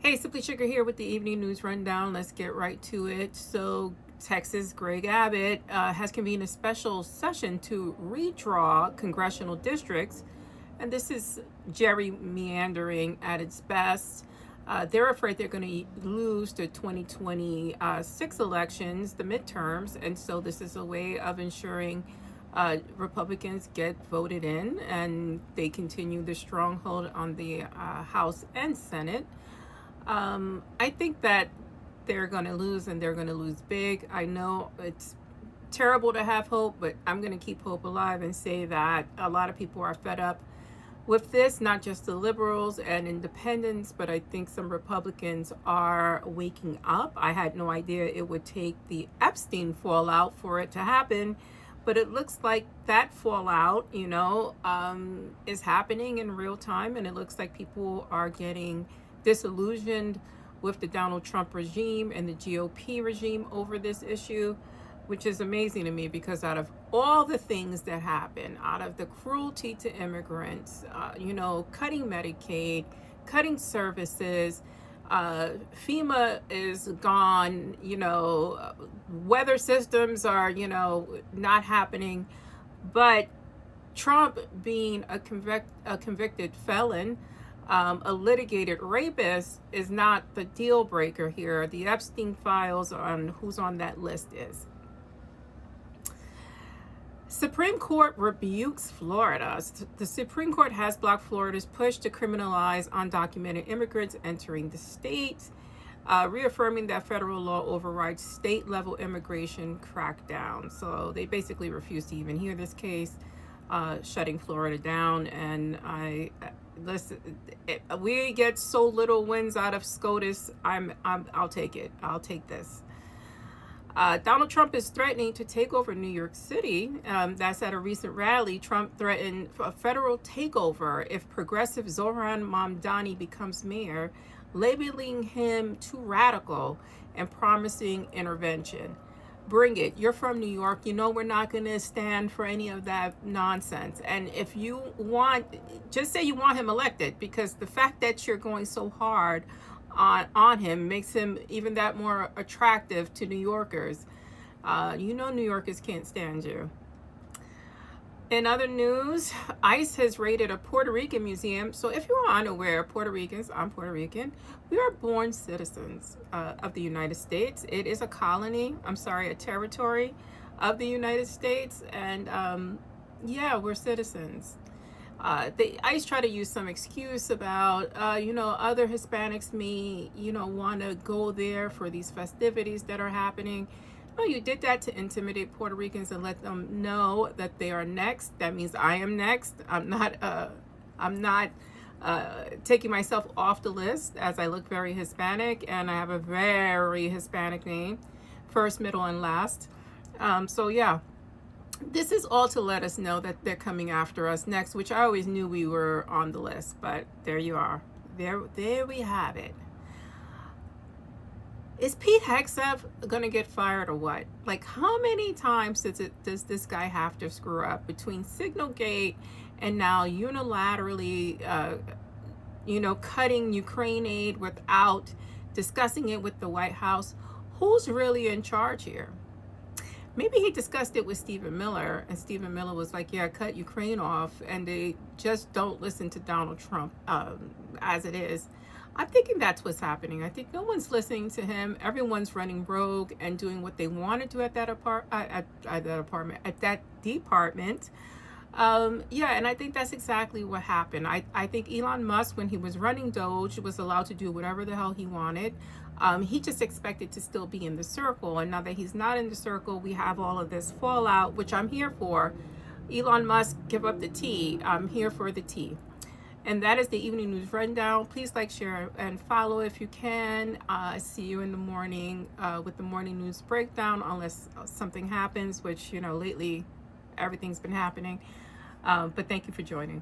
Hey, Simply Sugar here with the evening news rundown. Let's get right to it. So, Texas Greg Abbott has convened a special session to redraw congressional districts, and this is gerrymandering at its best. They're afraid they're going to lose the 2026 elections, the midterms, and so this is a way of ensuring Republicans get voted in and they continue the stronghold on the House and Senate. I think that they're going to lose and they're going to lose big. I know it's terrible to have hope, but I'm going to keep hope alive and say that a lot of people are fed up with this, not just the liberals and independents, but I think some Republicans are waking up. I had no idea it would take the Epstein fallout for it to happen, but it looks like that fallout, is happening in real time, and it looks like people are getting disillusioned with the Donald Trump regime and the GOP regime over this issue, which is amazing to me because out of all the things that happen, out of the cruelty to immigrants, cutting Medicaid, cutting services, FEMA is gone, weather systems are, not happening. But Trump being a convicted felon, a litigated rapist, is not the deal breaker here. The Epstein files on who's on that list is. Supreme Court rebukes Florida. The Supreme Court has blocked Florida's push to criminalize undocumented immigrants entering the state, reaffirming that federal law overrides state-level immigration crackdown. So they basically refuse to even hear this case, shutting Florida down. And we get so little wins out of SCOTUS. I'll take it. I'll take this. Donald Trump is threatening to take over New York City. That's at a recent rally. Trump threatened a federal takeover if progressive Zohran Mamdani becomes mayor, labeling him too radical and promising intervention. Bring it. You're from New York. You know we're not going to stand for any of that nonsense. And if you want, just say you want him elected, because the fact that you're going so hard on him makes him even that more attractive to New Yorkers. New Yorkers can't stand you. In other news, ICE has raided a Puerto Rican museum. So if you're unaware, Puerto Ricans, I'm Puerto Rican, we are born citizens of the United States. It is a a territory of the United States. And we're citizens. The ICE try to use some excuse about, other Hispanics may, want to go there for these festivities that are happening. No, you did that to intimidate Puerto Ricans and let them know that they are next. That means I am next. I'm not taking myself off the list, as I look very Hispanic and I have a very Hispanic name, first, middle, and last. This is all to let us know that they're coming after us next, which I always knew we were on the list, but there you are. There we have it. Is Pete Hegseth going to get fired or what? Like, how many times does this guy have to screw up between Signalgate and now unilaterally, cutting Ukraine aid without discussing it with the White House? Who's really in charge here? Maybe he discussed it with Stephen Miller, and Stephen Miller was like, yeah, cut Ukraine off, and they just don't listen to Donald Trump as it is. I'm thinking that's what's happening. I think no one's listening to him. Everyone's running rogue and doing what they want to do at that department. And I think that's exactly what happened. I think Elon Musk, when he was running Doge, was allowed to do whatever the hell he wanted. He just expected to still be in the circle. And now that he's not in the circle, we have all of this fallout, which I'm here for. Elon Musk, give up the tea. I'm here for the tea. And that is the evening news rundown. Please like, share, and follow if you can. See you in the morning with the morning news breakdown, unless something happens, which, lately everything's been happening. But thank you for joining.